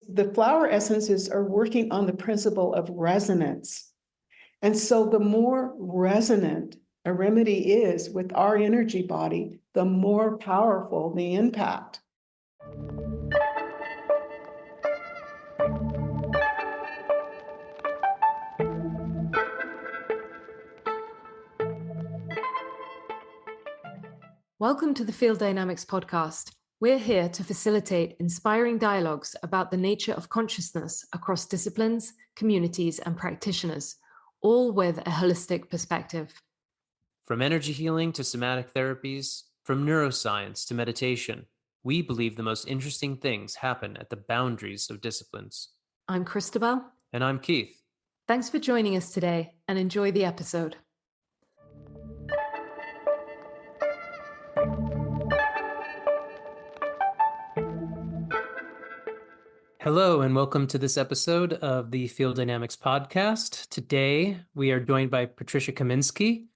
The flower essences are working on the principle of resonance. And so the more resonant a remedy is with our energy body, the more powerful the impact. Welcome to the Field Dynamics podcast. We're here to facilitate inspiring dialogues about the nature of consciousness across disciplines, communities, and practitioners, all with a holistic perspective. From energy healing to somatic therapies, from neuroscience to meditation, we believe the most interesting things happen at the boundaries of disciplines. I'm Christabel. And I'm Keith. Thanks for joining us today and enjoy the episode. Hello, and welcome to this episode of the Field Dynamics podcast. Today, we are joined by Patricia Kaminski.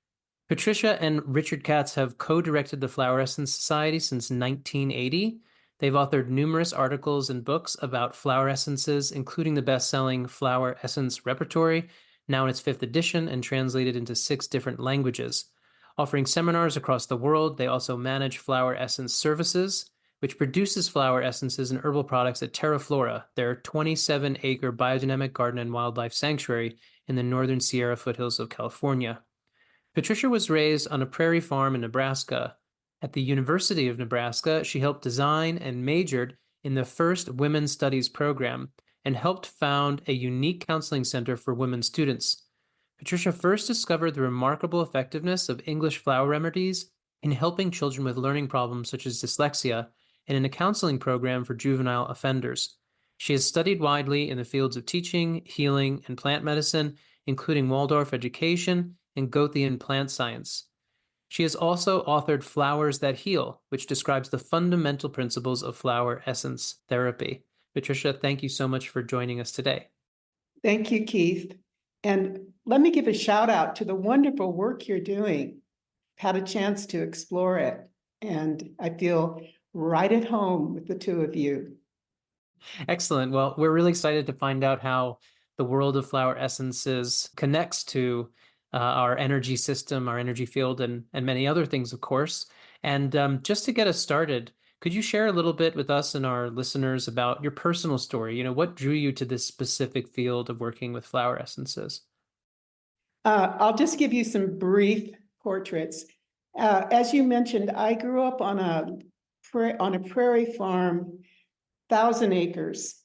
Patricia and Richard Katz have co-directed the Flower Essence Society since 1980. They've authored numerous articles and books about flower essences, including the best-selling Flower Essence Repertory, now in its 5th edition and translated into 6 different languages. Offering seminars across the world, they also manage Flower Essence Services, which produces flower essences and herbal products at Terra Flora, their 27-acre biodynamic garden and wildlife sanctuary in the northern Sierra foothills of California. Patricia was raised on a prairie farm in Nebraska. At the University of Nebraska, she helped design and majored in the first Women's Studies program and helped found a unique counseling center for women students. Patricia first discovered the remarkable effectiveness of English flower remedies in helping children with learning problems such as dyslexia and in a counseling program for juvenile offenders. She has studied widely in the fields of teaching, healing, and plant medicine, including Waldorf education and Goethean plant science. She has also authored Flowers That Heal, which describes the fundamental principles of flower essence therapy. Patricia, thank you so much for joining us today. Thank you, Keith. And let me give a shout out to the wonderful work you're doing. Had a chance to explore it, and I feel right at home with the two of you. Excellent. Well, we're really excited to find out how the world of flower essences connects to our energy system, our energy field, and many other things, of course. And just to get us started, could you share a little bit with us and our listeners about your personal story? You know, what drew you to this specific field of working with flower essences? I'll just give you some brief portraits. As you mentioned, I grew up on a prairie farm, 1,000 acres.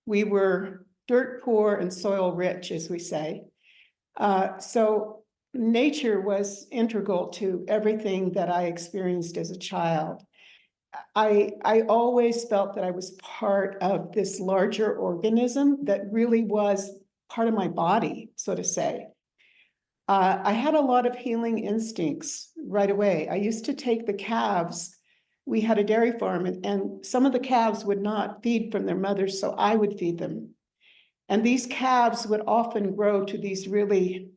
We were dirt poor and soil rich, as we say. So nature was integral to everything that I experienced as a child. I always felt that I was part of this larger organism that really was part of my body, so to say. I had a lot of healing instincts right away. I used to take the calves. We had a dairy farm, and some of the calves would not feed from their mothers, so I would feed them. And these calves would often grow to these really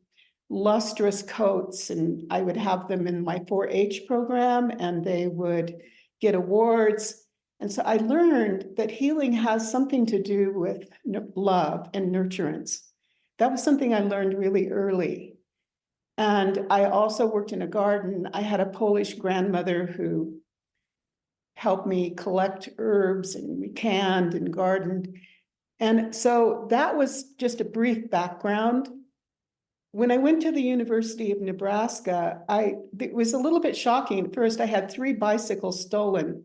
lustrous coats, and I would have them in my 4-H program, and they would get awards. And so I learned that healing has something to do with love and nurturance. That was something I learned really early. And I also worked in a garden. I had a Polish grandmother who helped me collect herbs, and we canned and gardened. And so that was just a brief background. When I went to the University of Nebraska, it was a little bit shocking. At first, I had 3 bicycles stolen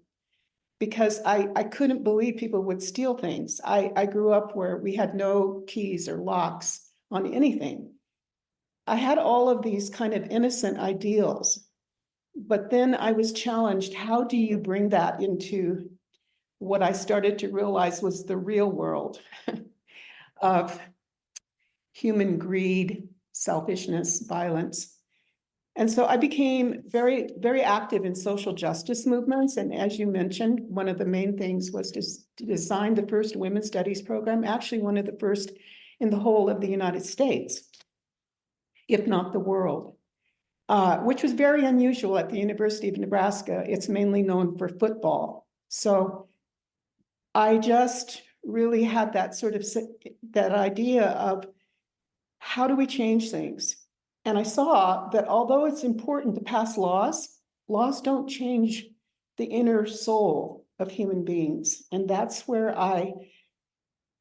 because I couldn't believe people would steal things. I grew up where we had no keys or locks on anything. I had all of these kind of innocent ideals. But then I was challenged, how do you bring that into what I started to realize was the real world of human greed, selfishness, violence? And so I became very, very active in social justice movements. And as you mentioned, one of the main things was to design the first women's studies program, actually one of the first in the whole of the United States, if not the world. Which was very unusual at the University of Nebraska. It's mainly known for football. So I just really had that sort of that idea of how do we change things? And I saw that although it's important to pass laws, laws don't change the inner soul of human beings. And that's where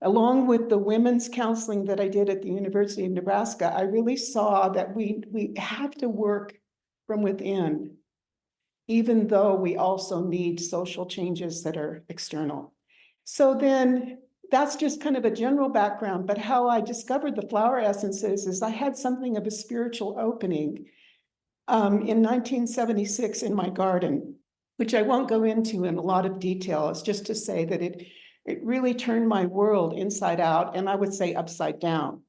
along with the women's counseling that I did at the University of Nebraska, I really saw that we have to work from within, even though we also need social changes that are external. So then that's just kind of a general background, but how I discovered the flower essences is I had something of a spiritual opening in 1976 in my garden, which I won't go into in a lot of detail. It's just to say that it really turned my world inside out, and I would say upside down,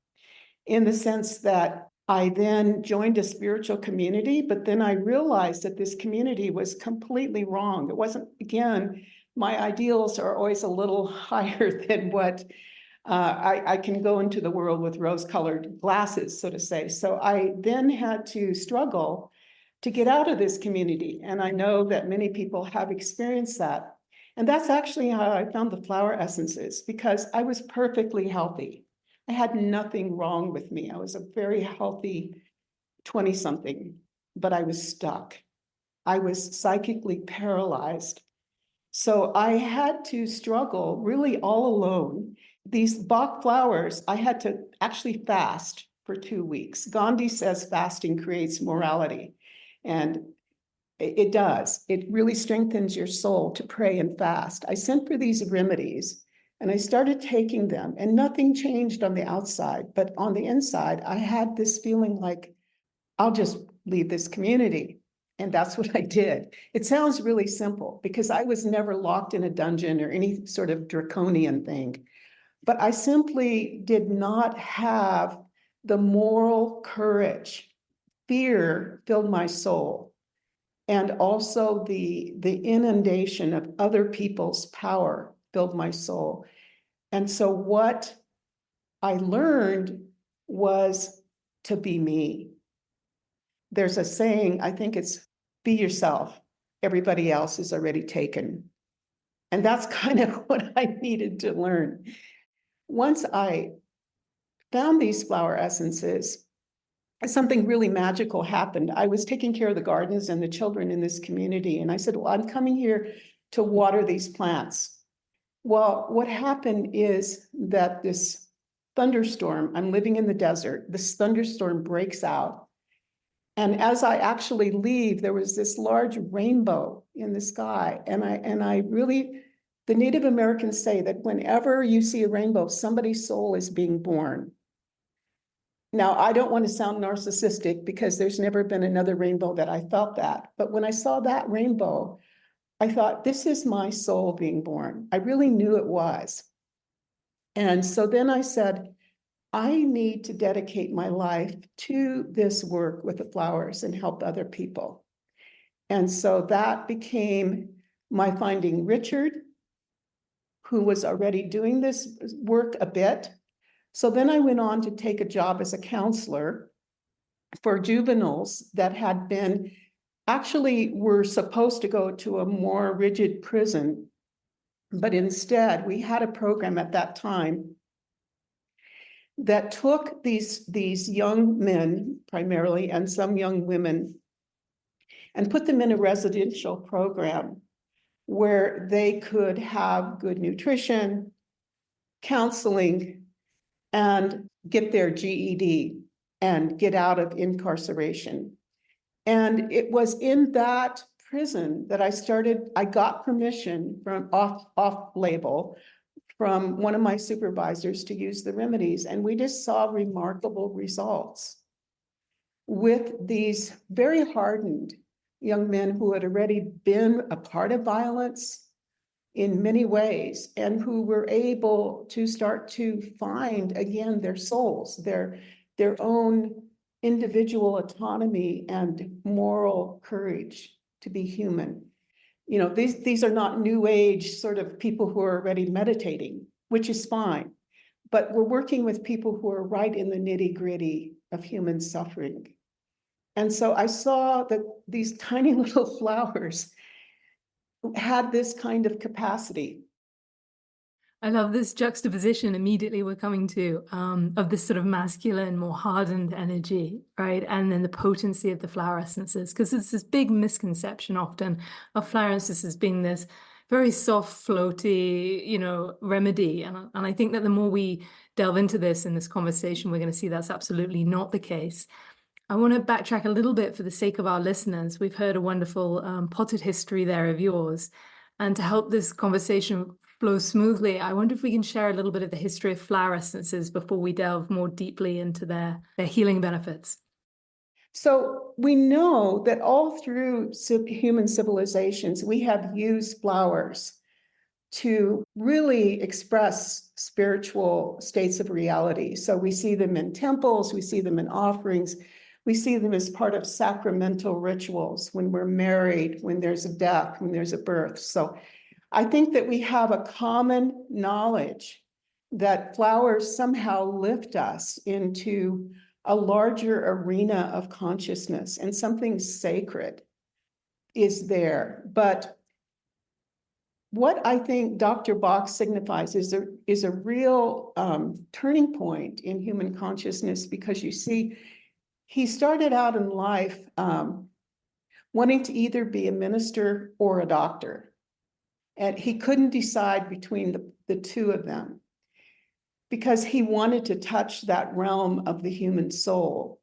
in the sense that I then joined a spiritual community, but then I realized that this community was completely wrong. It wasn't, again, my ideals are always a little higher than what I can go into the world with rose-colored glasses, so to say. So I then had to struggle to get out of this community. And I know that many people have experienced that. And that's actually how I found the flower essences, because I was perfectly healthy. I had nothing wrong with me. I was a very healthy 20-something, but I was stuck. I was psychically paralyzed. So I had to struggle really all alone. These Bach flowers, I had to actually fast for 2 weeks. Gandhi says fasting creates morality, and it does. It really strengthens your soul to pray and fast. I sent for these remedies and I started taking them, and nothing changed on the outside, but on the inside, I had this feeling like, I'll just leave this community. And that's what I did. It sounds really simple because I was never locked in a dungeon or any sort of draconian thing, but I simply did not have the moral courage. Fear filled my soul. And also the inundation of other people's power filled my soul. And so what I learned was to be me. There's a saying, I think it's be yourself. Everybody else is already taken. And that's kind of what I needed to learn. Once I found these flower essences, something really magical happened. I was taking care of the gardens and the children in this community. And I said, well, I'm coming here to water these plants. Well, what happened is that this thunderstorm, I'm living in the desert, this thunderstorm breaks out. And as I actually leave, there was this large rainbow in the sky. And I really, the Native Americans say that whenever you see a rainbow, somebody's soul is being born. Now, I don't want to sound narcissistic because there's never been another rainbow that I felt that. But when I saw that rainbow, I thought, this is my soul being born. I really knew it was. And so then I said, I need to dedicate my life to this work with the flowers and help other people. And so that became my finding Richard, who was already doing this work a bit. So then I went on to take a job as a counselor for juveniles that had been actually were supposed to go to a more rigid prison, but instead we had a program at that time that took these young men primarily and some young women and put them in a residential program where they could have good nutrition, counseling, and get their GED and get out of incarceration. And it was in that prison that I got permission from off label from one of my supervisors to use the remedies. And we just saw remarkable results with these very hardened young men who had already been a part of violence in many ways, and who were able to start to find again their souls, their own individual autonomy and moral courage to be human. You know, these are not new age sort of people who are already meditating, which is fine, but we're working with people who are right in the nitty-gritty of human suffering. And so I saw that these tiny little flowers had this kind of capacity. I love this juxtaposition immediately we're coming to of this sort of masculine, more hardened energy, right? And then the potency of the flower essences, because there's this big misconception often of flower essences as being this very soft, floaty, remedy. And I think that the more we delve into this in this conversation, we're going to see that's absolutely not the case. I want to backtrack a little bit for the sake of our listeners. We've heard a wonderful potted history there of yours. And to help this conversation flow smoothly, I wonder if we can share a little bit of the history of flower essences before we delve more deeply into their healing benefits. So we know that all through human civilizations, we have used flowers to really express spiritual states of reality. So we see them in temples, we see them in offerings, we see them as part of sacramental rituals when we're married, when there's a death, when there's a birth. So I think that we have a common knowledge that flowers somehow lift us into a larger arena of consciousness, and something sacred is there. But what I think Dr. Bach signifies is a real turning point in human consciousness, because you see, he started out in life wanting to either be a minister or a doctor. And he couldn't decide between the two of them, because he wanted to touch that realm of the human soul.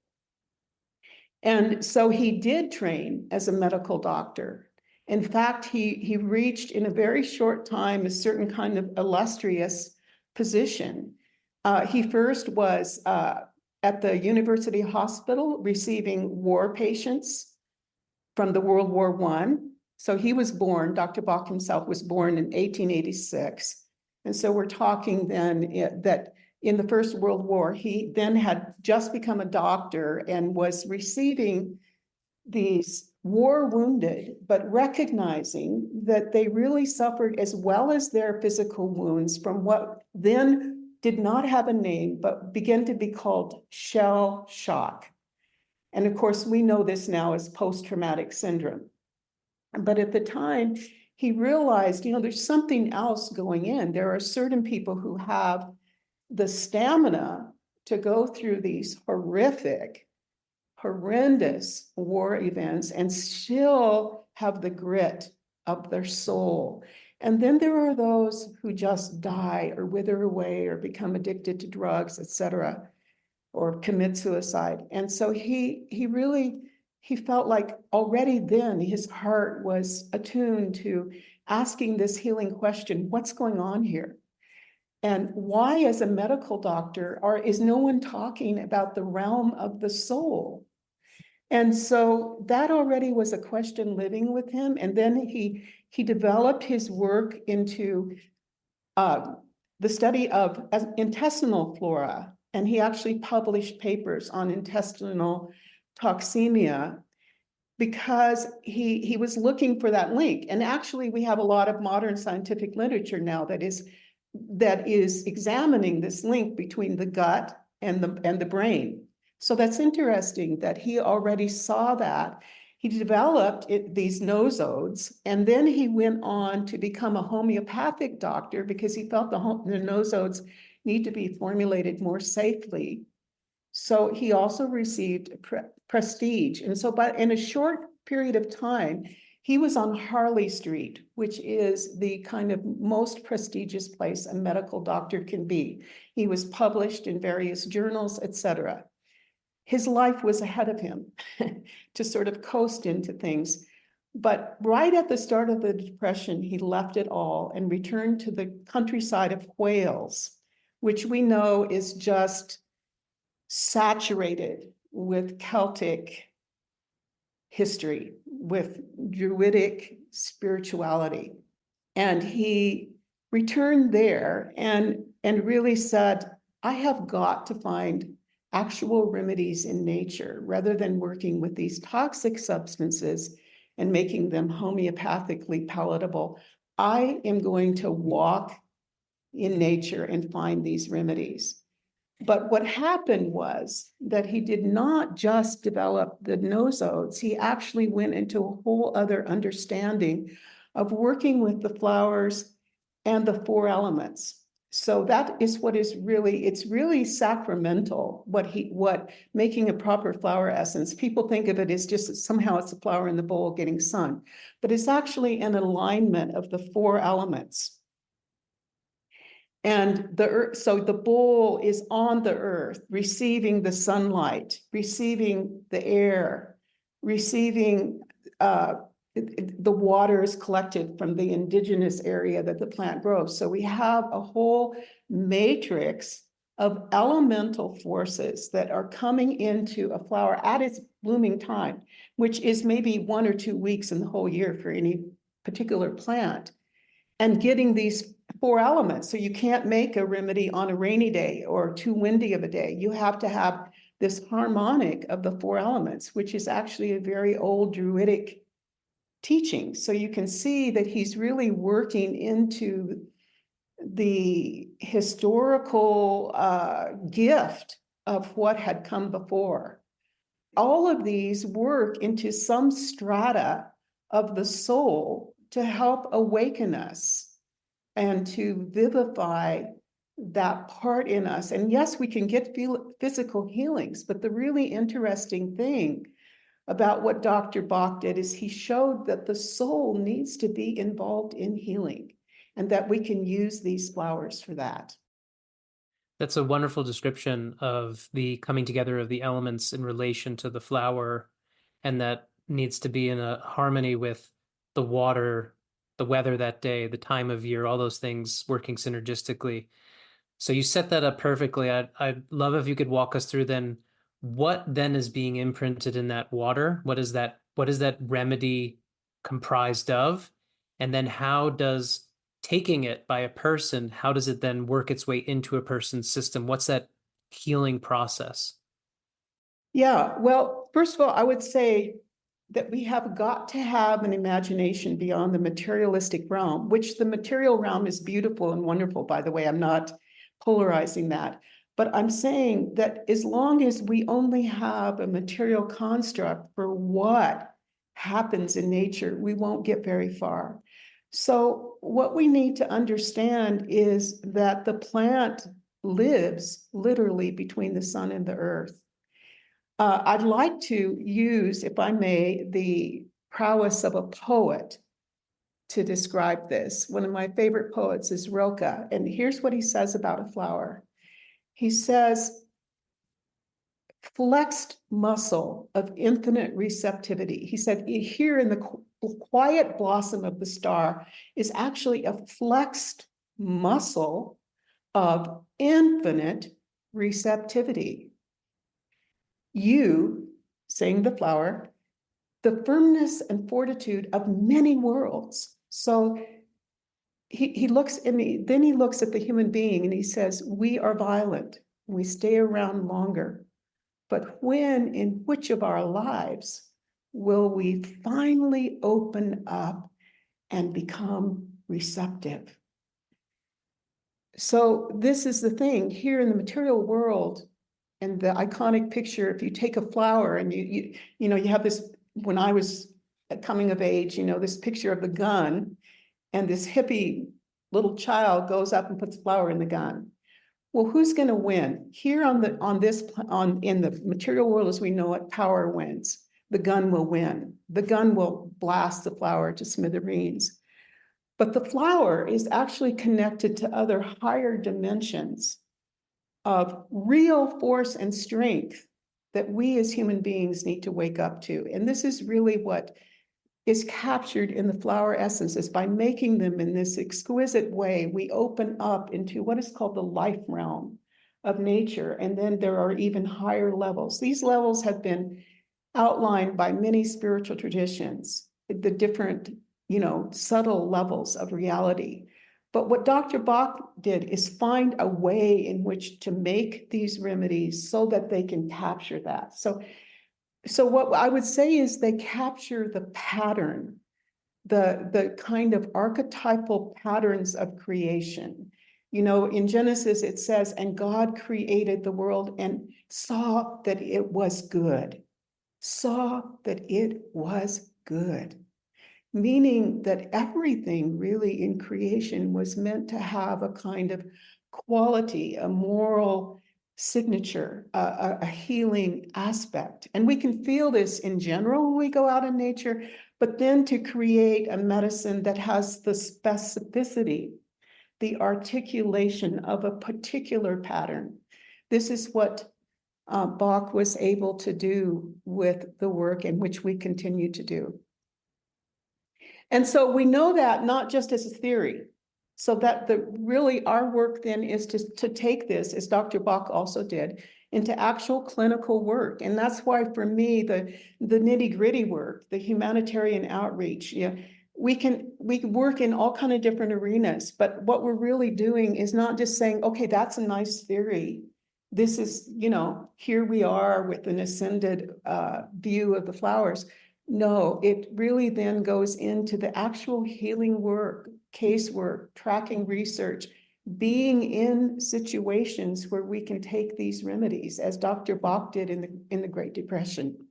And so he did train as a medical doctor. In fact, he reached in a very short time a certain kind of illustrious position. He first was at the University Hospital receiving war patients from the World War I. So he was born, Dr. Bach himself was born in 1886. And so we're talking then that in the First World War, he then had just become a doctor and was receiving these war wounded, but recognizing that they really suffered as well as their physical wounds from what then did not have a name, but began to be called shell shock. And of course, we know this now as post-traumatic syndrome. But at the time, he realized, there's something else going in. There are certain people who have the stamina to go through these horrendous war events and still have the grit of their soul. And then there are those who just die or wither away or become addicted to drugs, etc., or commit suicide. And so he felt like already then his heart was attuned to asking this healing question: what's going on here? And why, as a medical doctor, is no one talking about the realm of the soul? And so that already was a question living with him. And then he developed his work into the study of intestinal flora. And he actually published papers on intestinal toxemia, because he was looking for that link. And actually, we have a lot of modern scientific literature now that is examining this link between the gut and the brain. So that's interesting that he already saw that. He developed these nosodes, and then he went on to become a homeopathic doctor because he felt the nosodes need to be formulated more safely. So he also received prestige. And so in a short period of time, he was on Harley Street, which is the kind of most prestigious place a medical doctor can be. He was published in various journals, etc. His life was ahead of him to sort of coast into things. But right at the start of the Depression, he left it all and returned to the countryside of Wales, which we know is just saturated with Celtic history, with Druidic spirituality. And he returned there and really said, I have got to find actual remedies in nature rather than working with these toxic substances and making them homeopathically palatable. I am going to walk in nature and find these remedies. But what happened was that he did not just develop the nosodes, he actually went into a whole other understanding of working with the flowers and the four elements. So that is what is really, it's really sacramental, what making a proper flower essence. People think of it as just somehow it's a flower in the bowl getting sun, but it's actually an alignment of the four elements. And the earth, so the bowl is on the earth, receiving the sunlight, receiving the air, receiving the water is collected from the indigenous area that the plant grows. So we have a whole matrix of elemental forces that are coming into a flower at its blooming time, which is maybe 1 or 2 weeks in the whole year for any particular plant, and getting these four elements. So you can't make a remedy on a rainy day or too windy of a day. You have to have this harmonic of the four elements, which is actually a very old Druidic teaching. So you can see that he's really working into the historical gift of what had come before. All of these work into some strata of the soul to help awaken us and to vivify that part in us. And yes, we can get physical healings, but the really interesting thing about what Dr. Bach did is he showed that the soul needs to be involved in healing and that we can use these flowers for that. That's a wonderful description of the coming together of the elements in relation to the flower, and that needs to be in a harmony with the water, the weather that day, the time of year, all those things working synergistically. So you set that up perfectly. I'd love if you could walk us through then what then is being imprinted in that water? What is that remedy comprised of? And then how does taking it by a person, how does it then work its way into a person's system? What's that healing process? Yeah, well, first of all, I would say that we have got to have an imagination beyond the materialistic realm, which the material realm is beautiful and wonderful, by the way. I'm not polarizing that. But I'm saying that as long as we only have a material construct for what happens in nature, we won't get very far. So what we need to understand is that the plant lives literally between the sun and the earth. I'd like to use, if I may, the prowess of a poet to describe this. One of my favorite poets is Rilke, and here's what he says about a flower. He says, flexed muscle of infinite receptivity. He said, here in the quiet blossom of the star is actually a flexed muscle of infinite receptivity. You, saying the flower, the firmness and fortitude of many worlds. So he looks at me, then he looks at the human being and he says, we are violent, we stay around longer. But when, in which of our lives will we finally open up and become receptive? So this is the thing here in the material world, and the iconic picture, if you take a flower and you have this, when I was coming of age, this picture of the gun, and this hippie little child goes up and puts a flower in the gun. Well, who's going to win? Here in the material world as we know it, power wins. The gun will win. The gun will blast the flower to smithereens. But the flower is actually connected to other higher dimensions of real force and strength that we as human beings need to wake up to. And this is really what is captured in the flower essences. By making them in this exquisite way, we open up into what is called the life realm of nature. And then there are even higher levels. These levels have been outlined by many spiritual traditions, the different, subtle levels of reality. But what Dr. Bach did is find a way in which to make these remedies so that they can capture that. So what I would say is they capture the pattern, the kind of archetypal patterns of creation. In Genesis, it says, and God created the world and saw that it was good. Saw that it was good. Meaning that everything really in creation was meant to have a kind of quality, a moral signature, a healing aspect. And we can feel this in general when we go out in nature, but then to create a medicine that has the specificity, the articulation of a particular pattern. This is what Bach was able to do with the work in which we continue to do. And so we know that not just as a theory, so that really our work then is to take this, as Dr. Bach also did, into actual clinical work. And that's why for me, the nitty-gritty work, the humanitarian outreach, we can work in all kind of different arenas, but what we're really doing is not just saying, okay, that's a nice theory. This is, here we are with an ascended view of the flowers. No, it really then goes into the actual healing work, casework, tracking research, being in situations where we can take these remedies, as Dr. Bach did in the Great Depression.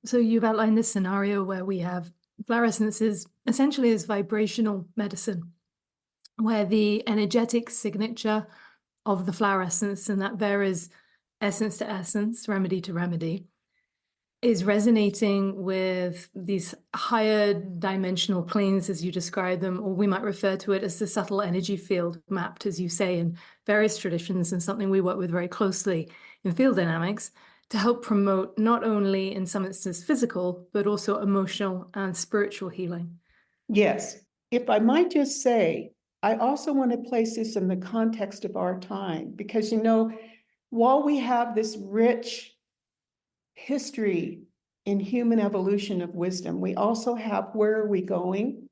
So you've outlined this scenario where we have flower essences essentially as vibrational medicine, where the energetic signature of the flower essence, and that varies essence to essence, remedy to remedy, is resonating with these higher dimensional planes, as you describe them, or we might refer to it as the subtle energy field mapped, as you say, in various traditions, and something we work with very closely in field dynamics to help promote not only in some instances physical, but also emotional and spiritual healing. Yes. If I might just say, I also want to place this in the context of our time, because, while we have this rich history in human evolution of wisdom, we also have where are we going?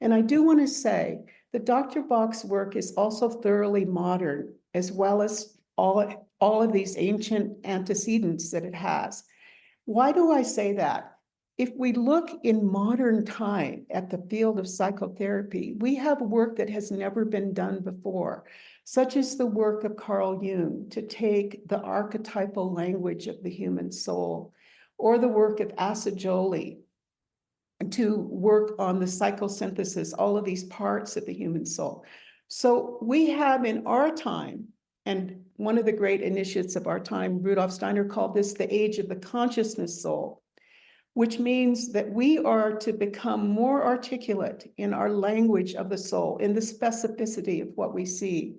And I do want to say that Dr. Bach's work is also thoroughly modern, as well as all of these ancient antecedents that it has. Why do I say that? If we look in modern time at the field of psychotherapy, we have work that has never been done before, such as the work of Carl Jung to take the archetypal language of the human soul, or the work of Asa Jolie to work on the psychosynthesis, all of these parts of the human soul. So we have in our time, and one of the great initiates of our time, Rudolf Steiner called this the age of the consciousness soul, which means that we are to become more articulate in our language of the soul, in the specificity of what we see.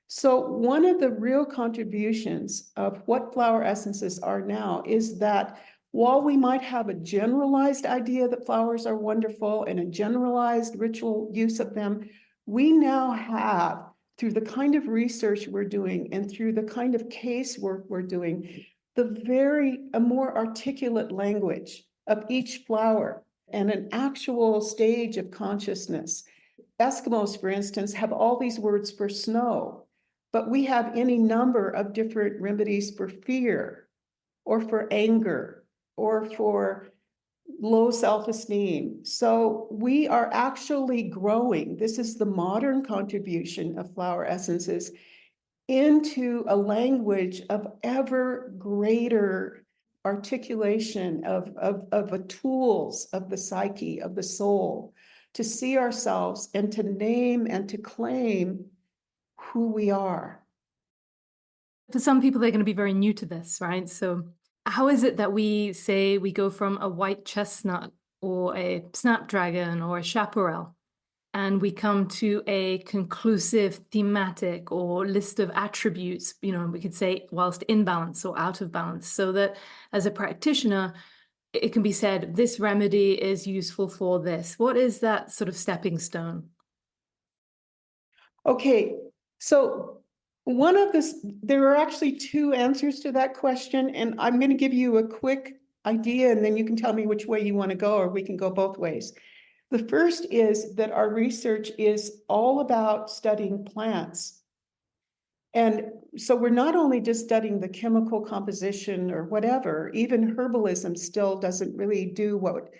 So one of the real contributions of what flower essences are now is that while we might have a generalized idea that flowers are wonderful and a generalized ritual use of them, we now have, through the kind of research we're doing and through the kind of case work we're doing, a more articulate language of each flower and an actual stage of consciousness. Eskimos, for instance, have all these words for snow, but we have any number of different remedies for fear or for anger or for low self-esteem. So we are actually growing. This is the modern contribution of flower essences into a language of ever greater articulation of the tools of the psyche, of the soul, to see ourselves and to name and to claim who we are. For some people, they're going to be very new to this, right? So how is it that we say we go from a white chestnut or a snapdragon or a chaparral, and we come to a conclusive thematic or list of attributes, we could say whilst in balance or out of balance, so that as a practitioner, it can be said, this remedy is useful for this. What is that sort of stepping stone? Okay, so there are actually two answers to that question, and I'm going to give you a quick idea, and then you can tell me which way you want to go, or we can go both ways. The first is that our research is all about studying plants. And so we're not only just studying the chemical composition or whatever, even herbalism still doesn't really do what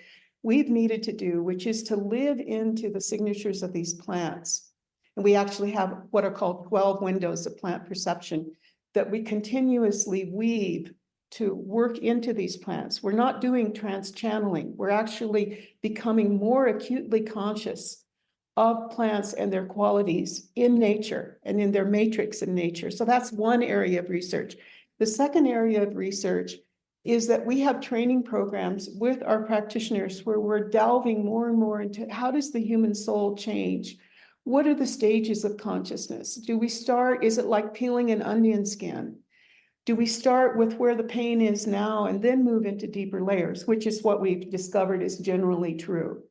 we've needed to do, which is to live into the signatures of these plants. And we actually have what are called 12 windows of plant perception that we continuously weave to work into these plants. We're not doing trans-channeling. We're actually becoming more acutely conscious of plants and their qualities in nature and in their matrix in nature. So that's one area of research. The second area of research is that we have training programs with our practitioners where we're delving more and more into how does the human soul change? What are the stages of consciousness? Do we start, is it like peeling an onion skin? Do we start with where the pain is now and then move into deeper layers, which is what we've discovered is generally true.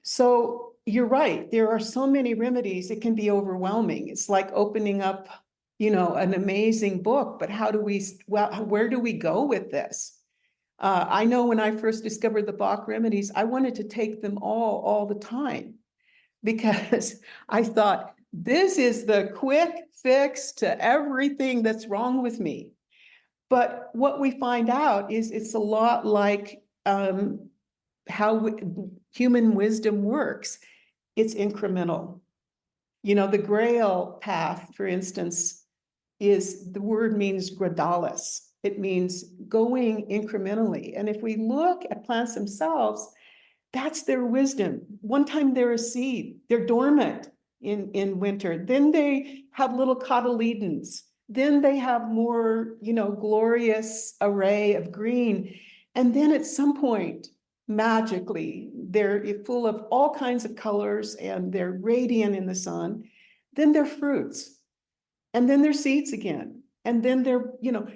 So you're right, there are so many remedies, it can be overwhelming. It's like opening up, an amazing book, but where do we go with this? I know when I first discovered the Bach remedies, I wanted to take them all the time because I thought, this is the quick fix to everything that's wrong with me. But what we find out is it's a lot like how human wisdom works. It's incremental. The Grail path, for instance, the word means gradalis. It means going incrementally. And if we look at plants themselves, that's their wisdom. One time they're a seed, they're dormant in winter. Then they have little cotyledons. Then they have more, glorious array of green. And then at some point, magically, they're full of all kinds of colors and they're radiant in the sun. Then they're fruits. And then they're seeds again. And then they're,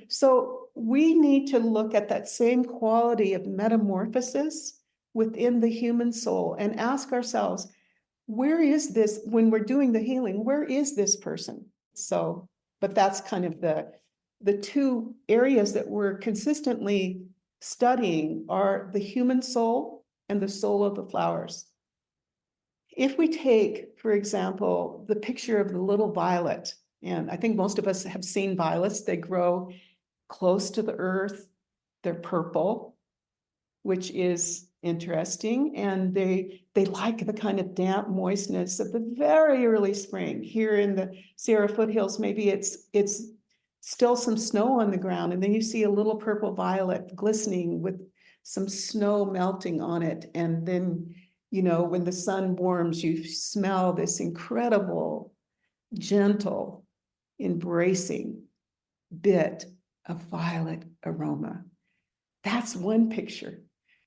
so we need to look at that same quality of metamorphosis within the human soul and ask ourselves, where is this, when we're doing the healing, where is this person? So, but that's kind of the two areas that we're consistently studying are the human soul and the soul of the flowers. If we take, for example, the picture of the little violet, and I think most of us have seen violets, they grow close to the earth, they're purple, which is interesting, and they like the kind of damp moistness of the very early spring. Here in the Sierra foothills, maybe it's still some snow on the ground, and then you see a little purple violet glistening with some snow melting on it, and then when the sun warms, you smell this incredible, gentle, embracing bit of violet aroma. That's one picture.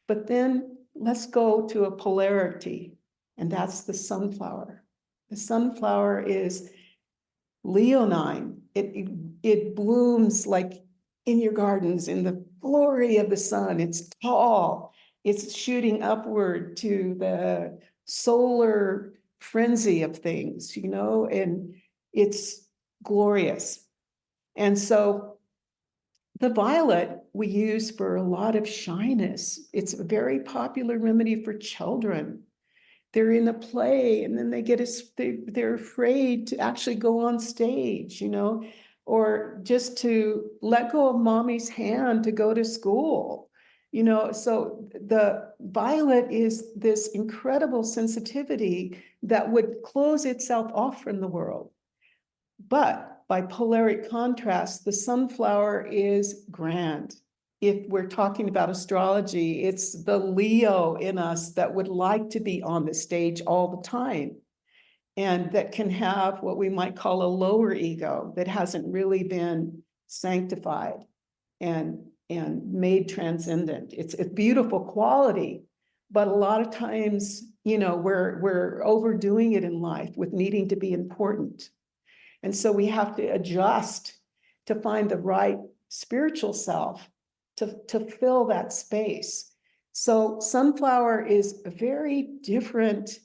But then let's go to a polarity, and that's the sunflower. The sunflower is leonine. It blooms like in your gardens in the glory of the sun. It's tall. It's shooting upward to the solar frenzy of things, and it's glorious. And so the violet we use for a lot of shyness. It's a very popular remedy for children. They're in a play and then they're afraid to actually go on stage, or just to let go of mommy's hand to go to school. So the violet is this incredible sensitivity that would close itself off from the world. But by polaric contrast, the sunflower is grand. If we're talking about astrology, it's the Leo in us that would like to be on the stage all the time, and that can have what we might call a lower ego that hasn't really been sanctified and made transcendent. It's a beautiful quality, but a lot of times, we're overdoing it in life with needing to be important. And so we have to adjust to find the right spiritual self to fill that space. So sunflower is a very different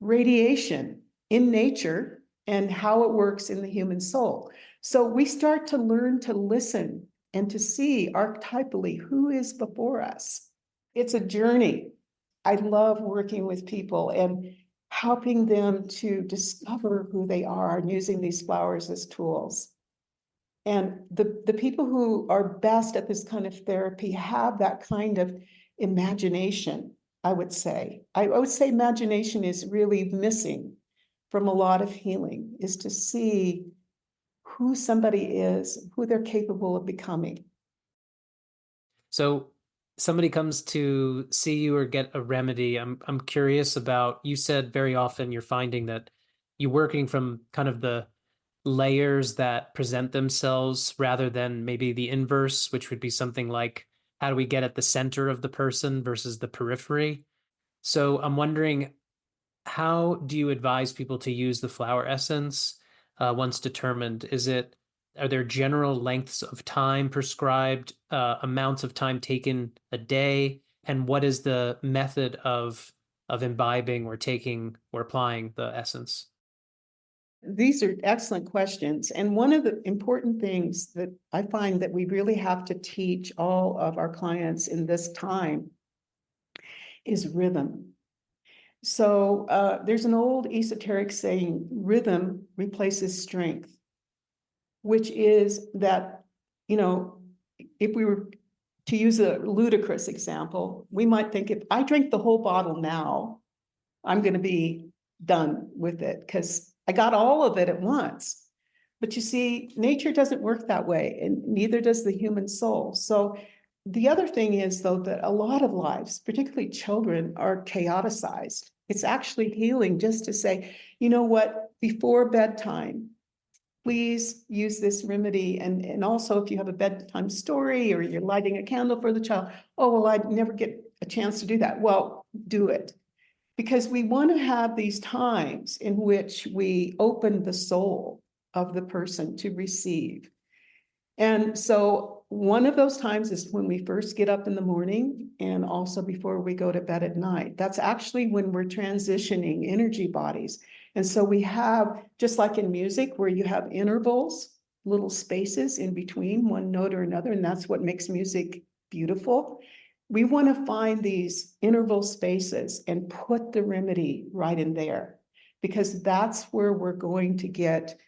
radiation in nature and how it works in the human soul. So we start to learn to listen and to see archetypally who is before us. It's a journey. I love working with people and helping them to discover who they are and using these flowers as tools. And the people who are best at this kind of therapy have that kind of imagination, I would say. I would say imagination is really missing from a lot of healing, is to see who somebody is, who they're capable of becoming. So somebody comes to see you or get a remedy, I'm curious about, you said very often you're finding that you're working from kind of the layers that present themselves rather than maybe the inverse, which would be something like, how do we get at the center of the person versus the periphery? So I'm wondering, how do you advise people to use the flower essence once determined? Are there general lengths of time prescribed, amounts of time taken a day? And what is the method of imbibing or taking or applying the essence? These are excellent questions. And one of the important things that I find that we really have to teach all of our clients in this time is rhythm. So there's an old esoteric saying, rhythm replaces strength, which is that, if we were to use a ludicrous example, we might think, if I drink the whole bottle now, I'm going to be done with it because I got all of it at once. But you see, nature doesn't work that way, and neither does the human soul. So the other thing is, though, that a lot of lives, particularly children, are chaoticized. It's actually healing just to say, you know what, before bedtime, please use this remedy. And also, if you have a bedtime story or you're lighting a candle for the child, oh, well, I'd never get a chance to do that. Well, do it. Because we want to have these times in which we open the soul of the person to receive. And so one of those times is when we first get up in the morning and also before we go to bed at night. That's actually when we're transitioning energy bodies. And so we have, just like in music, where you have intervals, little spaces in between one note or another, and that's what makes music beautiful. We want to find these interval spaces and put the remedy right in there, because that's where we're going to get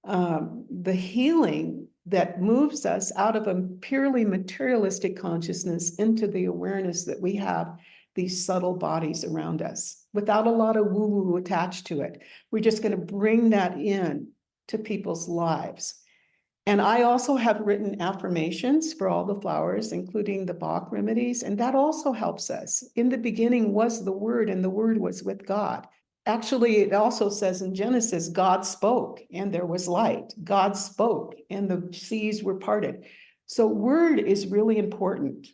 the healing that moves us out of a purely materialistic consciousness into the awareness that we have these subtle bodies around us without a lot of woo-woo attached to it. We're just going to bring that in to people's lives. And I also have written affirmations for all the flowers, including the Bach remedies, and that also helps us. In the beginning was the Word, and the Word was with God. Actually, it also says in Genesis, God spoke and there was light. God spoke and the seas were parted. So word is really important.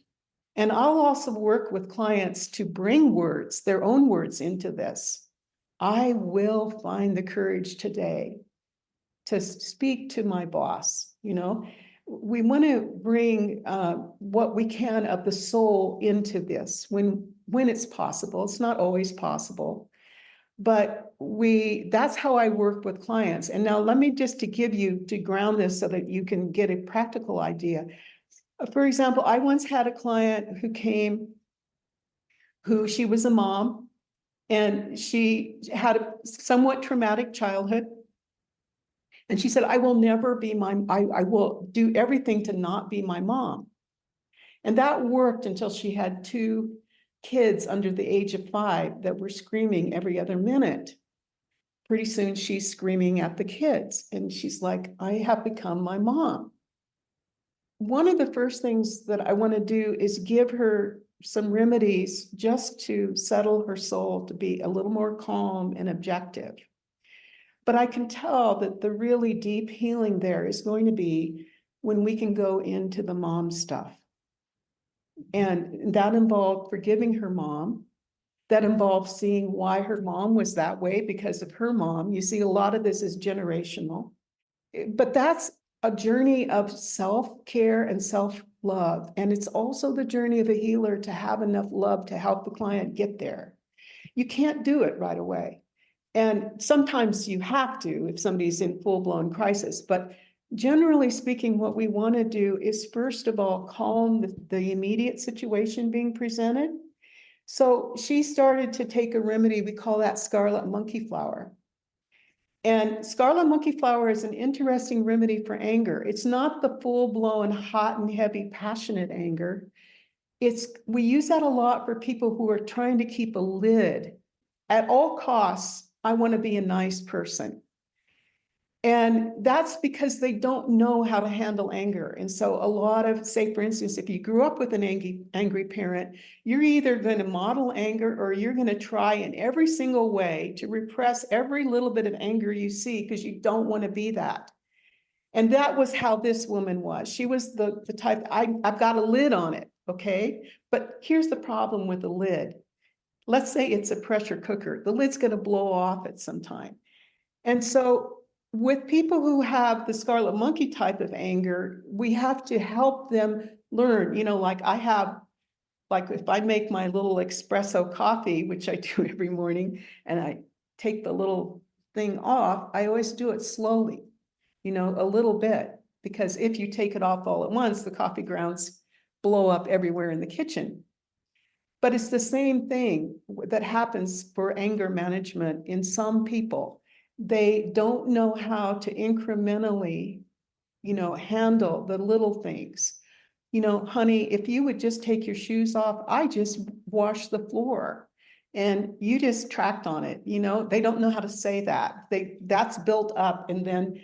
And I'll also work with clients to bring words, their own words, into this. I will find the courage today to speak to my boss. We want to bring what we can of the soul into this when it's possible. It's not always possible. But that's how I work with clients. And now let me just to ground this so that you can get a practical idea. For example, I once had a client who came, she was a mom, and she had a somewhat traumatic childhood. And she said, I will never be I will do everything to not be my mom. And that worked until she had 2 kids under the age of 5 that were screaming every other minute. Pretty soon she's screaming at the kids and she's like, I have become my mom. One of the first things that I want to do is give her some remedies just to settle her soul to be a little more calm and objective. But I can tell that the really deep healing there is going to be when we can go into the mom stuff. And that involved forgiving her mom. That involves seeing why her mom was that way because of her mom. You see, a lot of this is generational. But that's a journey of self-care and self-love. And it's also the journey of a healer to have enough love to help the client get there. You can't do it right away. And sometimes you have to if somebody's in full-blown crisis. But generally speaking, what we want to do is, first of all, calm the immediate situation being presented. So she started to take a remedy, we call that scarlet monkey flower. And scarlet monkey flower is an interesting remedy for anger. It's not the full-blown hot and heavy passionate anger. We use that a lot for people who are trying to keep a lid. At all costs, I want to be a nice person. And that's because they don't know how to handle anger. And so a lot of, say, for instance, if you grew up with an angry parent, you're either going to model anger or you're going to try in every single way to repress every little bit of anger you see because you don't want to be that. And that was how this woman was. She was the type, I've got a lid on it, okay? But here's the problem with the lid. Let's say it's a pressure cooker. The lid's going to blow off at some time. And so with people who have the scarlet monkey type of anger, we have to help them learn, like if I make my little espresso coffee, which I do every morning, and I take the little thing off, I always do it slowly, a little bit, because if you take it off all at once, the coffee grounds blow up everywhere in the kitchen. But it's the same thing that happens for anger management in some people. They don't know how to incrementally, handle the little things. Honey, if you would just take your shoes off, I just washed the floor and you just tracked on it. They don't know how to say that. That's built up, and then,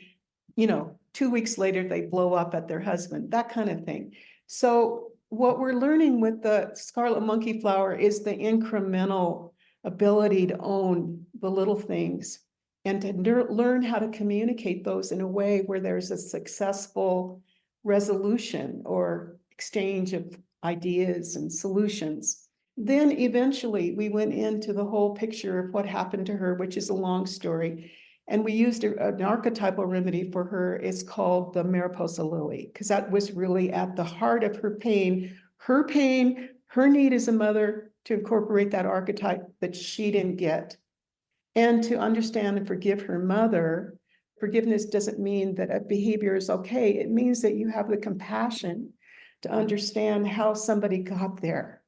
2 weeks later, they blow up at their husband, that kind of thing. So what we're learning with the scarlet monkey flower is the incremental ability to own the little things and to learn how to communicate those in a way where there's a successful resolution or exchange of ideas and solutions. Then eventually we went into the whole picture of what happened to her, which is a long story. And we used an archetypal remedy for her. It's called the Mariposa Lily, because that was really at the heart of her pain, her need as a mother to incorporate that archetype that she didn't get. And to understand and forgive her mother. Forgiveness doesn't mean that a behavior is okay. It means that you have the compassion to understand how somebody got there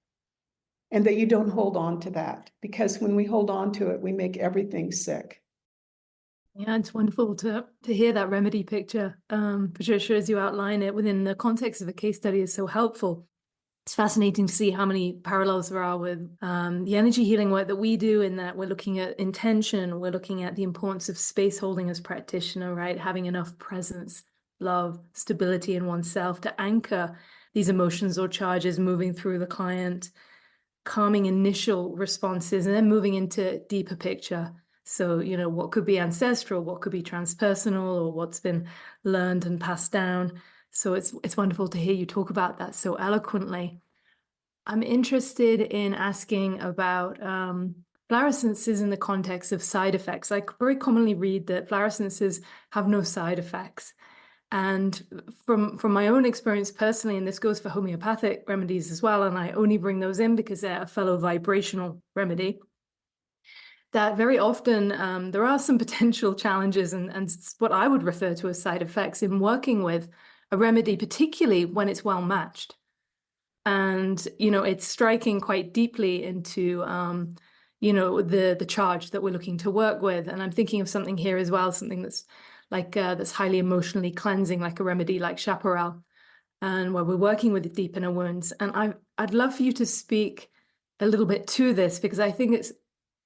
and that you don't hold on to that, because when we hold on to it, we make everything sick. Yeah, it's wonderful to hear that remedy picture, Patricia, as you outline it within the context of a case study is so helpful. It's fascinating to see how many parallels there are with the energy healing work that we do, in that we're looking at intention, we're looking at the importance of space holding as practitioner, right? Having enough presence, love, stability in oneself to anchor these emotions or charges moving through the client, calming initial responses, and then moving into deeper picture. So, what could be ancestral, what could be transpersonal, or what's been learned and passed down. So it's wonderful to hear you talk about that so eloquently. I'm interested in asking about flower essences in the context of side effects. I very commonly read that flower essences have no side effects. And from my own experience personally, and this goes for homeopathic remedies as well, and I only bring those in because they're a fellow vibrational remedy, that very often there are some potential challenges and what I would refer to as side effects in working with a remedy, particularly when it's well matched. And, it's striking quite deeply into, the charge that we're looking to work with. And I'm thinking of something here as well, something that's like, that's highly emotionally cleansing, like a remedy like chaparral, and where we're working with the deep inner wounds. And I'd love for you to speak a little bit to this, because I think it's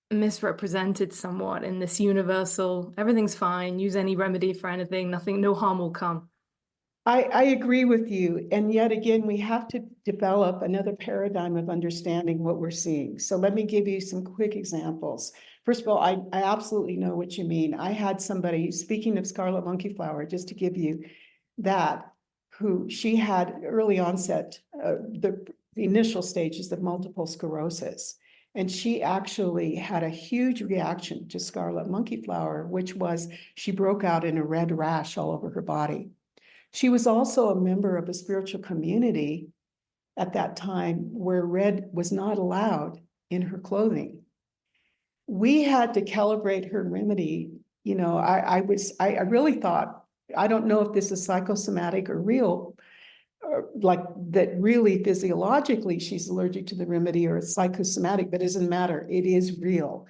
misrepresented somewhat in this universal, everything's fine, use any remedy for anything, no harm will come. I agree with you. And yet again, we have to develop another paradigm of understanding what we're seeing. So let me give you some quick examples. First of all, I absolutely know what you mean. I had somebody, speaking of scarlet monkey flower, just to give you that, who she had early onset, the initial stages of multiple sclerosis. And she actually had a huge reaction to scarlet monkey flower, which was she broke out in a red rash all over her body. She was also a member of a spiritual community at that time where red was not allowed in her clothing. We had to calibrate her remedy. I really thought, I don't know if this is psychosomatic or real, or like that really physiologically she's allergic to the remedy, or it's psychosomatic, but it doesn't matter. It is real.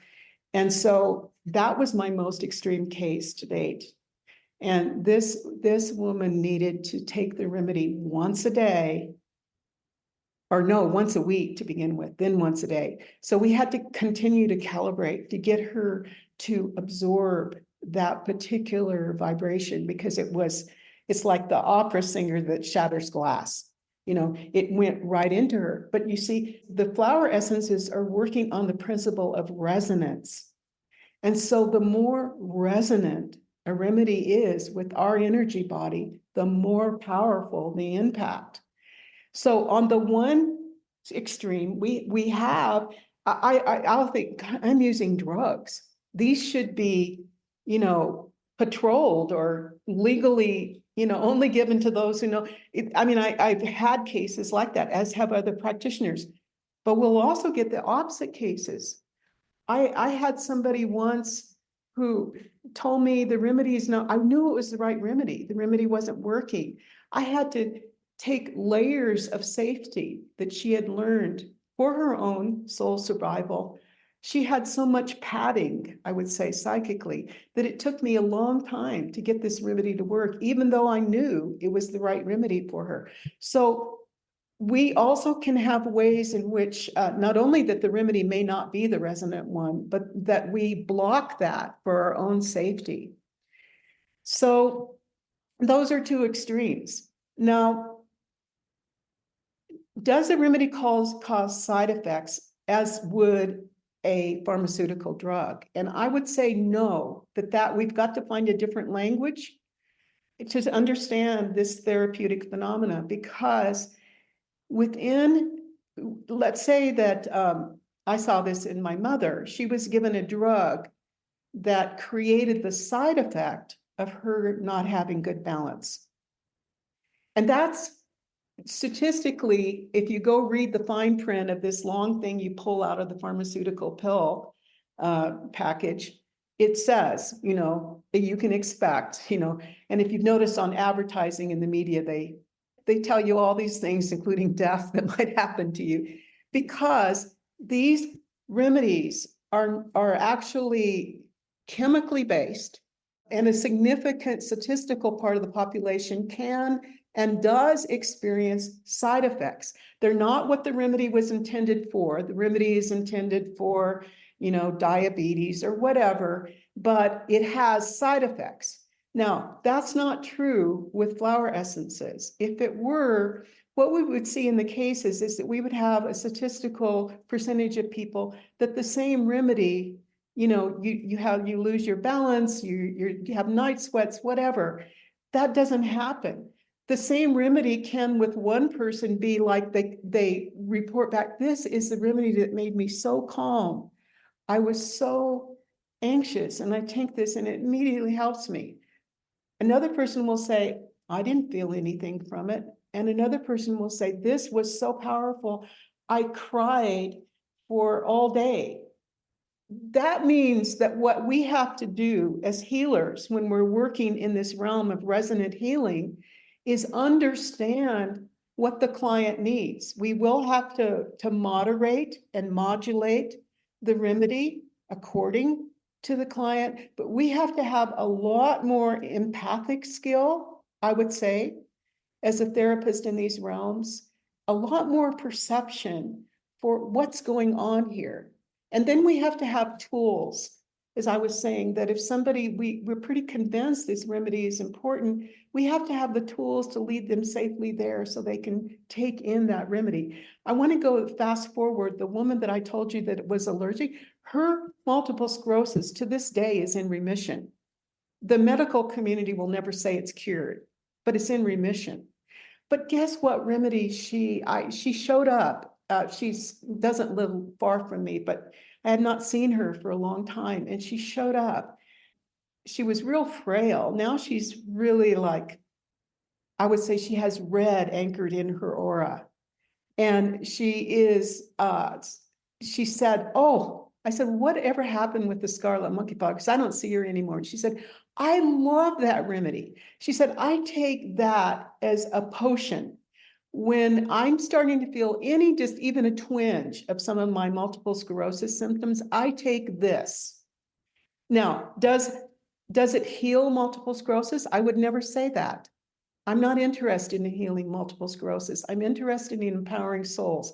And so that was my most extreme case to date. And this woman needed to take the remedy once a day, or no, once a week to begin with, then once a day. So we had to continue to calibrate to get her to absorb that particular vibration, because it's like the opera singer that shatters glass. It went right into her. But you see, the flower essences are working on the principle of resonance. And so the more resonant a remedy is with our energy body, the more powerful the impact. So on the one extreme, we have, I'll think, God, I'm using drugs. These should be, patrolled or legally, only given to those who know. I've had cases like that, as have other practitioners, but we'll also get the opposite cases. I had somebody once who told me the remedy is not, I knew it was the right remedy. The remedy wasn't working. I had to take layers of safety that she had learned for her own soul survival. She had so much padding, I would say, psychically, that it took me a long time to get this remedy to work, even though I knew it was the right remedy for her. So we also can have ways in which not only that the remedy may not be the resonant one, but that we block that for our own safety. So those are two extremes. Now, does a remedy cause side effects as would a pharmaceutical drug? And I would say no, that we've got to find a different language to understand this therapeutic phenomena, because within, let's say that I saw this in my mother. She was given a drug that created the side effect of her not having good balance. And that's statistically, if you go read the fine print of this long thing you pull out of the pharmaceutical pill package, it says, that you can expect, and if you've noticed on advertising in the media, they tell you all these things, including death, that might happen to you, because these remedies are actually chemically based, and a significant statistical part of the population can and does experience side effects. They're not what the remedy was intended for. The remedy is intended for, diabetes or whatever, but it has side effects. Now, that's not true with flower essences. If it were, what we would see in the cases is that we would have a statistical percentage of people that the same remedy, you lose your balance, you have night sweats, whatever. That doesn't happen. The same remedy can with one person be like they report back, this is the remedy that made me so calm. I was so anxious and I take this and it immediately helps me. Another person will say, I didn't feel anything from it. And another person will say, this was so powerful, I cried for all day. That means that what we have to do as healers when we're working in this realm of resonant healing is understand what the client needs. We will have to moderate and modulate the remedy according to the client, but we have to have a lot more empathic skill, I would say, as a therapist in these realms, a lot more perception for what's going on here. And then we have to have tools, as I was saying, that if somebody, we're pretty convinced this remedy is important, we have to have the tools to lead them safely there so they can take in that remedy. I want to go fast forward. The woman that I told you that was allergic, her multiple sclerosis to this day is in remission. The medical community will never say it's cured, but it's in remission. But guess what remedy she showed up. She doesn't live far from me, but I had not seen her for a long time. And she showed up. She was real frail. Now she's really like, I would say she has red anchored in her aura. And she is, she said, oh, I said, whatever happened with the scarlet monkeypox? I don't see her anymore. And she said, I love that remedy. She said, I take that as a potion. When I'm starting to feel just even a twinge of some of my multiple sclerosis symptoms, I take this. Now, does it heal multiple sclerosis? I would never say that. I'm not interested in healing multiple sclerosis. I'm interested in empowering souls.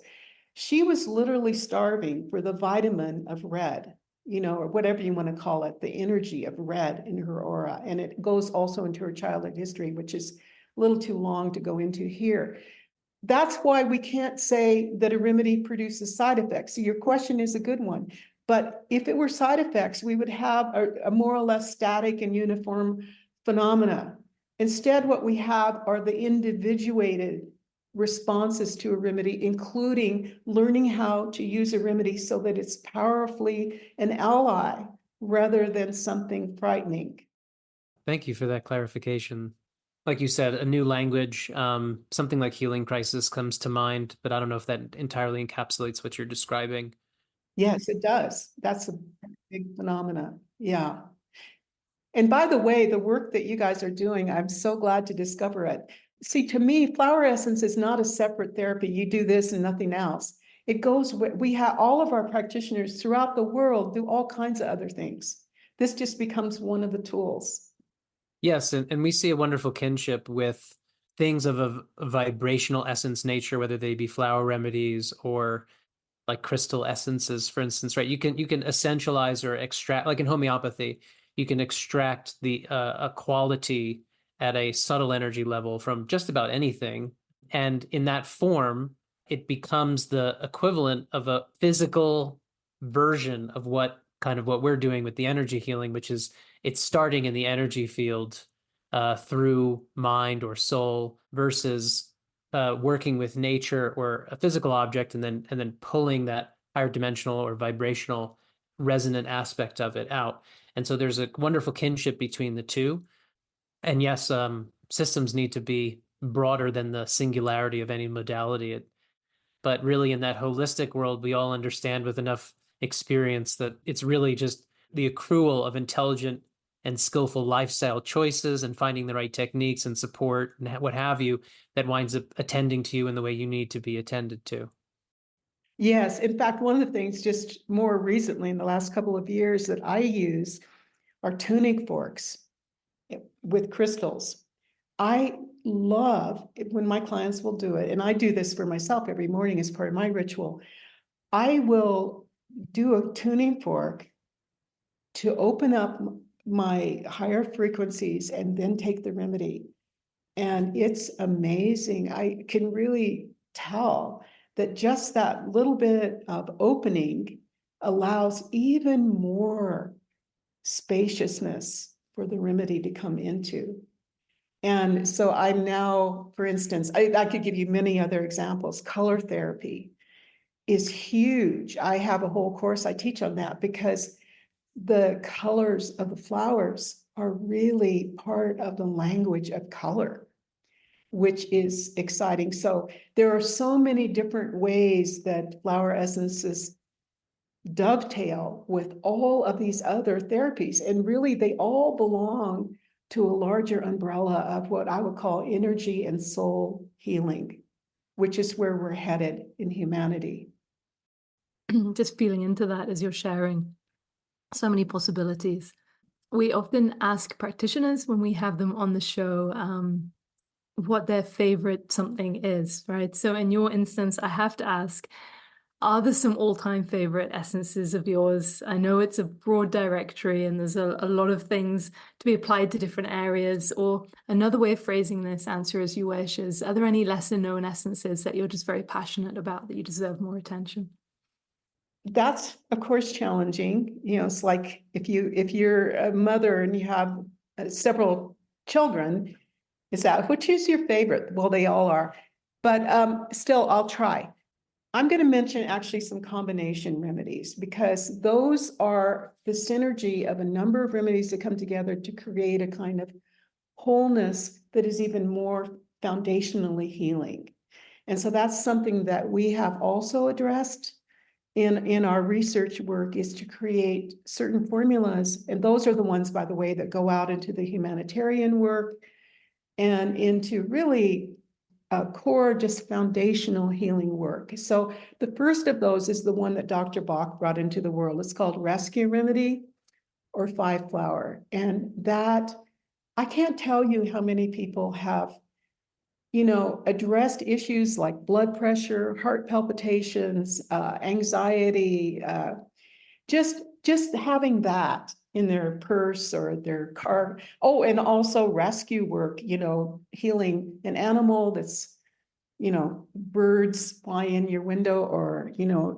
She was literally starving for the vitamin of red. or whatever you want to call it, the energy of red in her aura. And it goes also into her childhood history, which is a little too long to go into here. That's why we can't say that a remedy produces side effects. So your question is a good one. But if it were side effects, we would have a more or less static and uniform phenomena. Instead, what we have are the individuated responses to a remedy, including learning how to use a remedy so that it's powerfully an ally rather than something frightening. Thank you for that clarification. Like you said, a new language, something like healing crisis comes to mind, but I don't know if that entirely encapsulates what you're describing. Yes, it does. That's a big phenomena. Yeah. And by the way, the work that you guys are doing, I'm so glad to discover it. See, to me, flower essence is not a separate therapy. You do this and nothing else. It goes, we have all of our practitioners throughout the world do all kinds of other things. This just becomes one of the tools. Yes, and we see a wonderful kinship with things of a vibrational essence nature, whether they be flower remedies or like crystal essences, for instance, right? You can essentialize or extract, like in homeopathy, you can extract a quality at a subtle energy level from just about anything. And in that form, it becomes the equivalent of a physical version of what we're doing with the energy healing, which is it's starting in the energy field through mind or soul versus working with nature or a physical object and then pulling that higher dimensional or vibrational resonant aspect of it out. And so there's a wonderful kinship between the two. And yes, systems need to be broader than the singularity of any modality. But really in that holistic world, we all understand with enough experience that it's really just the accrual of intelligent and skillful lifestyle choices and finding the right techniques and support and what have you that winds up attending to you in the way you need to be attended to. Yes, in fact, one of the things just more recently in the last couple of years that I use are tuning forks with crystals. I love it when my clients will do it, and I do this for myself every morning as part of my ritual. I will do a tuning fork to open up my higher frequencies and then take the remedy. And it's amazing. I can really tell that just that little bit of opening allows even more spaciousness for the remedy to come into. And so I'm now, for instance, I could give you many other examples. Color therapy is huge. I have a whole course I teach on that because the colors of the flowers are really part of the language of color, which is exciting. So there are so many different ways that flower essences dovetail with all of these other therapies. And really, they all belong to a larger umbrella of what I would call energy and soul healing, which is where we're headed in humanity. Just feeling into that as you're sharing. So many possibilities. We often ask practitioners when we have them on the show what their favorite something is, right? So in your instance, I have to ask, are there some all-time favorite essences of yours? I know it's a broad directory and there's a lot of things to be applied to different areas. Or another way of phrasing this answer as you wish is, are there any lesser known essences that you're just very passionate about that you deserve more attention? That's, of course, challenging. It's like if you're a mother and you have several children, which is your favorite? Well, they all are, but still, I'll try. I'm going to mention actually some combination remedies because those are the synergy of a number of remedies that come together to create a kind of wholeness that is even more foundationally healing. And so that's something that we have also addressed in our research work, is to create certain formulas. And those are the ones, by the way, that go out into the humanitarian work and into really core, just foundational healing work. So the first of those is the one that Dr. Bach brought into the world. It's called Rescue Remedy or 5-flower. And that, I can't tell you how many people have addressed issues like blood pressure, heart palpitations, anxiety, just just having that in their purse or their car. Oh, and also rescue work, healing an animal that's, birds fly in your window, or,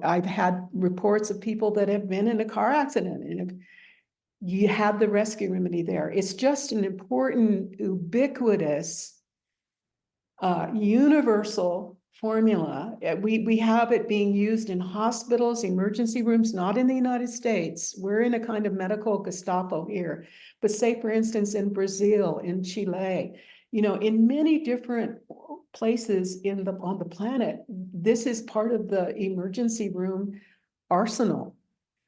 I've had reports of people that have been in a car accident and you have the rescue remedy there. It's just an important, ubiquitous, universal formula. We have it being used in hospitals, emergency rooms, not in the United States. We're in a kind of medical Gestapo here. But say, for instance, in Brazil, in Chile, in many different places on the planet, this is part of the emergency room arsenal.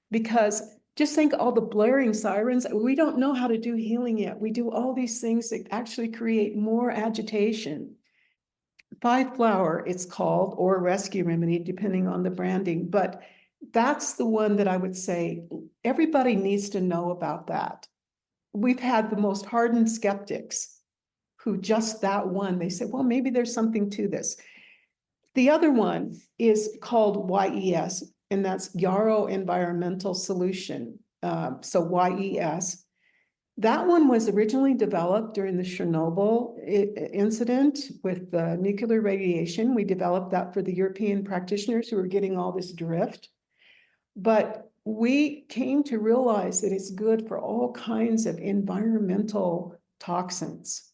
Because just think all the blaring sirens, we don't know how to do healing yet. We do all these things that actually create more agitation. 5-flower, it's called, or rescue remedy, depending on the branding. But that's the one that I would say everybody needs to know about that. We've had the most hardened skeptics who just that one, they said, well, maybe there's something to this. The other one is called YES, and that's Yarrow Environmental Solution. So YES. That one was originally developed during the Chernobyl incident with the nuclear radiation. We developed that for the European practitioners who were getting all this drift. But we came to realize that it's good for all kinds of environmental toxins,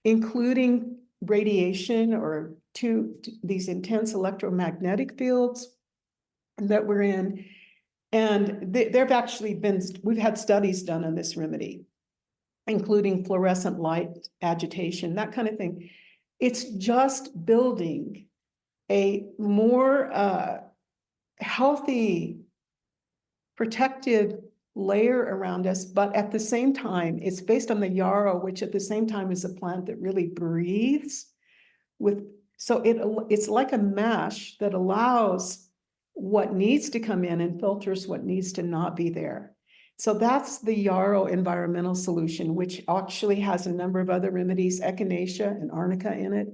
including radiation or these intense electromagnetic fields that we're in. And there've actually been, we've had studies done on this remedy, including fluorescent light agitation, that kind of thing. It's just building a more healthy, protective layer around us, but at the same time, it's based on the yarrow, which at the same time is a plant that really breathes so it's like a mash that allows what needs to come in and filters what needs to not be there. So that's the Yarrow Environmental Solution, which actually has a number of other remedies, echinacea and arnica in it,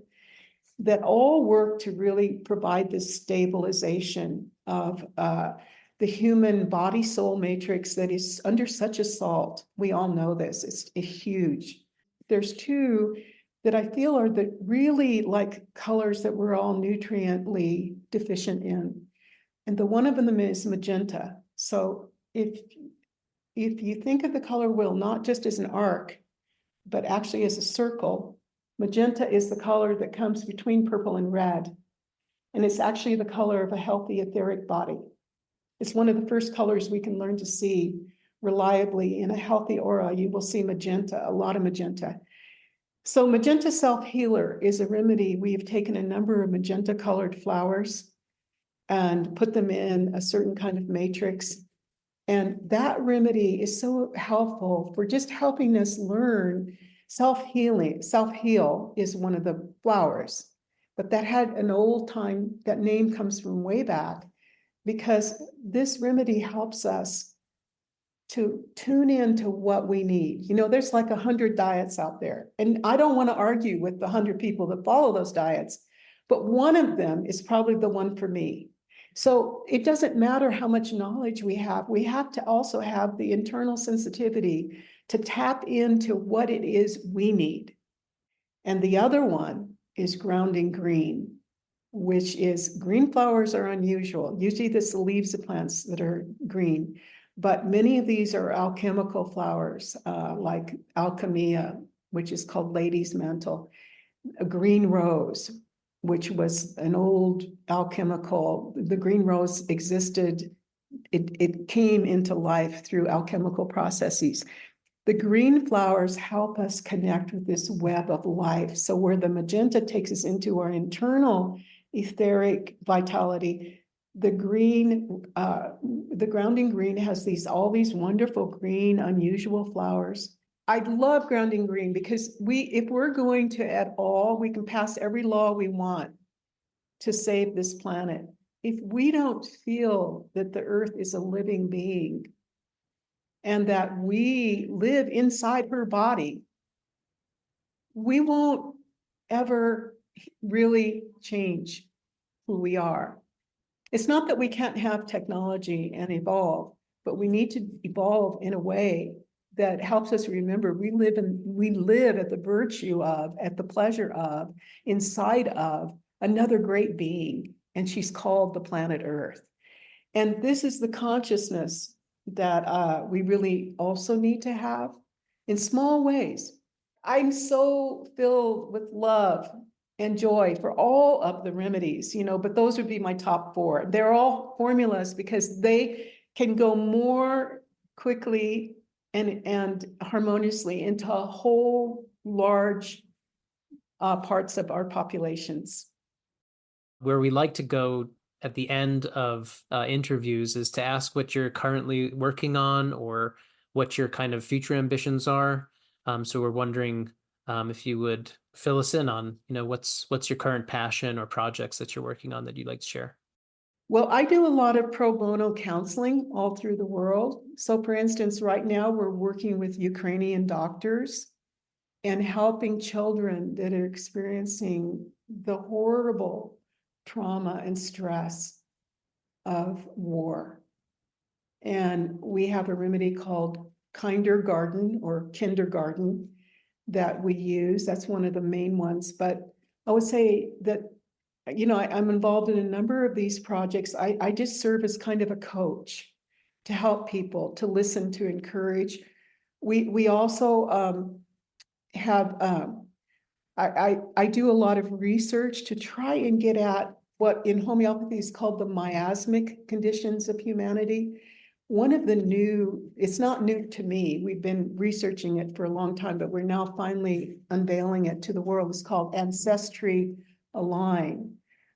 that all work to really provide this stabilization of the human body-soul matrix that is under such assault. We all know this, it's huge. There's two that I feel are the really like colors that we're all nutriently deficient in. And the one of them is magenta. So if you think of the color wheel not just as an arc, but actually as a circle, magenta is the color that comes between purple and red. And it's actually the color of a healthy etheric body. It's one of the first colors we can learn to see reliably in a healthy aura. You will see magenta, a lot of magenta. So magenta self-healer is a remedy. We have taken a number of magenta colored flowers and put them in a certain kind of matrix. And that remedy is so helpful for just helping us learn self-healing. Self-heal is one of the flowers, but that had an old time, that name comes from way back, because this remedy helps us to tune into what we need. There's like 100 diets out there, and I don't want to argue with the 100 people that follow those diets, but one of them is probably the one for me. So it doesn't matter how much knowledge we have to also have the internal sensitivity to tap into what it is we need. And the other one is grounding green, which is, green flowers are unusual. Usually it's the leaves of plants that are green, but many of these are alchemical flowers, like alchemia, which is called lady's mantle, a green rose, which was an old alchemical. The green rose existed. It came into life through alchemical processes. The green flowers help us connect with this web of life. So where the magenta takes us into our internal etheric vitality, the green, the grounding green has all these wonderful green, unusual flowers. I love grounding green because if we're going to at all, we can pass every law we want to save this planet. If we don't feel that the earth is a living being and that we live inside her body, we won't ever really change who we are. It's not that we can't have technology and evolve, but we need to evolve in a way that helps us remember we live at the virtue of, at the pleasure of, inside of another great being, and she's called the planet Earth. And this is the consciousness that we really also need to have in small ways. I'm so filled with love and joy for all of the remedies, but those would be my top 4. They're all formulas because they can go more quickly and harmoniously into a whole large parts of our populations. Where we like to go at the end of interviews is to ask what you're currently working on or what your kind of future ambitions are. So we're wondering if you would fill us in on, what's your current passion or projects that you're working on that you'd like to share. Well, I do a lot of pro bono counseling all through the world. So for instance, right now we're working with Ukrainian doctors and helping children that are experiencing the horrible trauma and stress of war. And we have a remedy called kindergarten or kindergarten that we use. That's one of the main ones. But I would say that, I'm involved in a number of these projects. I just serve as kind of a coach to help people, to listen, to encourage. We also have, I do a lot of research to try and get at what in homeopathy is called the miasmic conditions of humanity. One of it's not new to me. We've been researching it for a long time, but we're now finally unveiling it to the world. It's called Ancestry Align,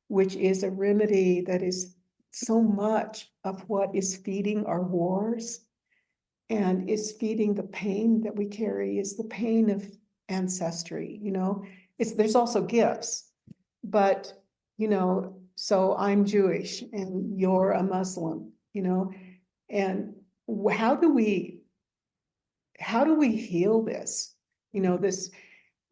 which is a remedy that is so much of what is feeding our wars and is feeding the pain that we carry, is the pain of ancestry. There's also gifts, but so I'm Jewish and you're a Muslim, and how do we heal this?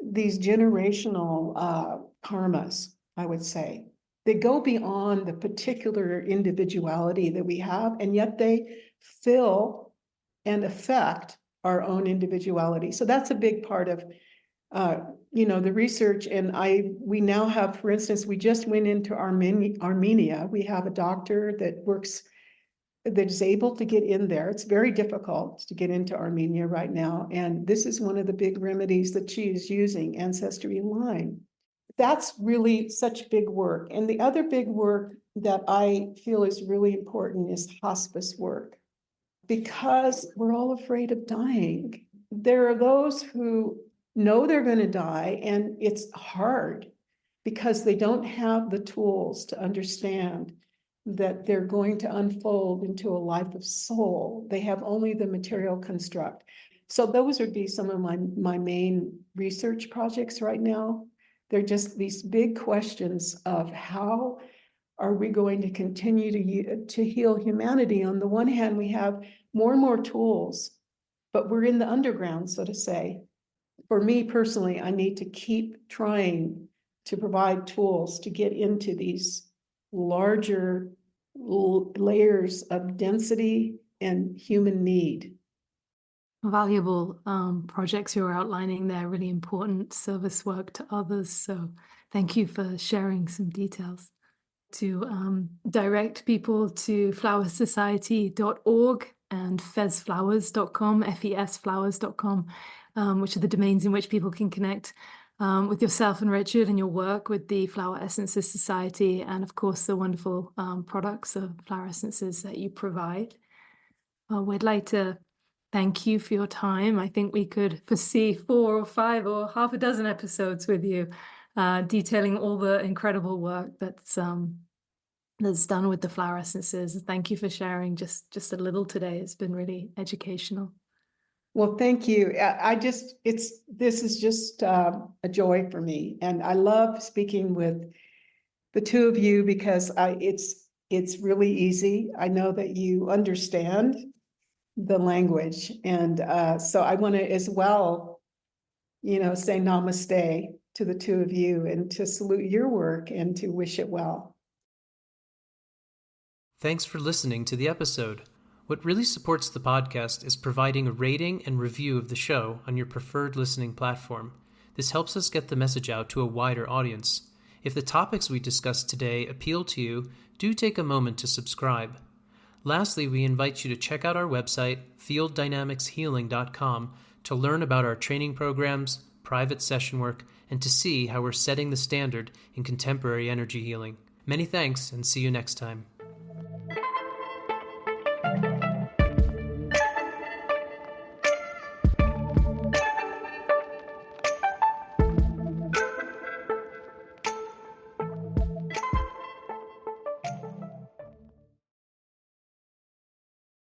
These generational karmas, I would say, they go beyond the particular individuality that we have, and yet they fill and affect our own individuality. So that's a big part of the research. And we now have, for instance, we just went into Armenia. We have a doctor that is able to get in there. It's very difficult to get into Armenia right now. And this is one of the big remedies that she is using, Ancestry Align. That's really such big work. And the other big work that I feel is really important is hospice work, because we're all afraid of dying. There are those who know they're going to die, and it's hard because they don't have the tools to understand that they're going to unfold into a life of soul. They have only the material construct. So those would be some of my main research projects right now. They're just these big questions of how are we going to continue to heal humanity? On the one hand, we have more and more tools, but we're in the underground, so to say. For me personally, I need to keep trying to provide tools to get into these larger layers of density and human need. Valuable projects you're outlining there, really important service work to others. So thank you for sharing some details. To direct people to flowersociety.org and fesflowers.com, fesflowers.com, which are the domains in which people can connect with yourself and Richard and your work with the Flower Essences Society, and of course the wonderful products of flower essences that you provide. We'd like to thank you for your time. I think we could foresee 4 or 5 or half a dozen episodes with you, detailing all the incredible work that's done with the flower essences. Thank you for sharing just a little today. It's been really educational. Well, thank you. This is just a joy for me, and I love speaking with the two of you because it's really easy. I know that you understand the language, and so I want to as well, say namaste to the two of you and to salute your work and to wish it well. Thanks for listening to the episode. What really supports the podcast is providing a rating and review of the show on your preferred listening platform. This helps us get the message out to a wider audience. If the topics we discussed today appeal to you, do take a moment to subscribe. Lastly, we invite you to check out our website, fielddynamicshealing.com, to learn about our training programs, private session work, and to see how we're setting the standard in contemporary energy healing. Many thanks, and see you next time.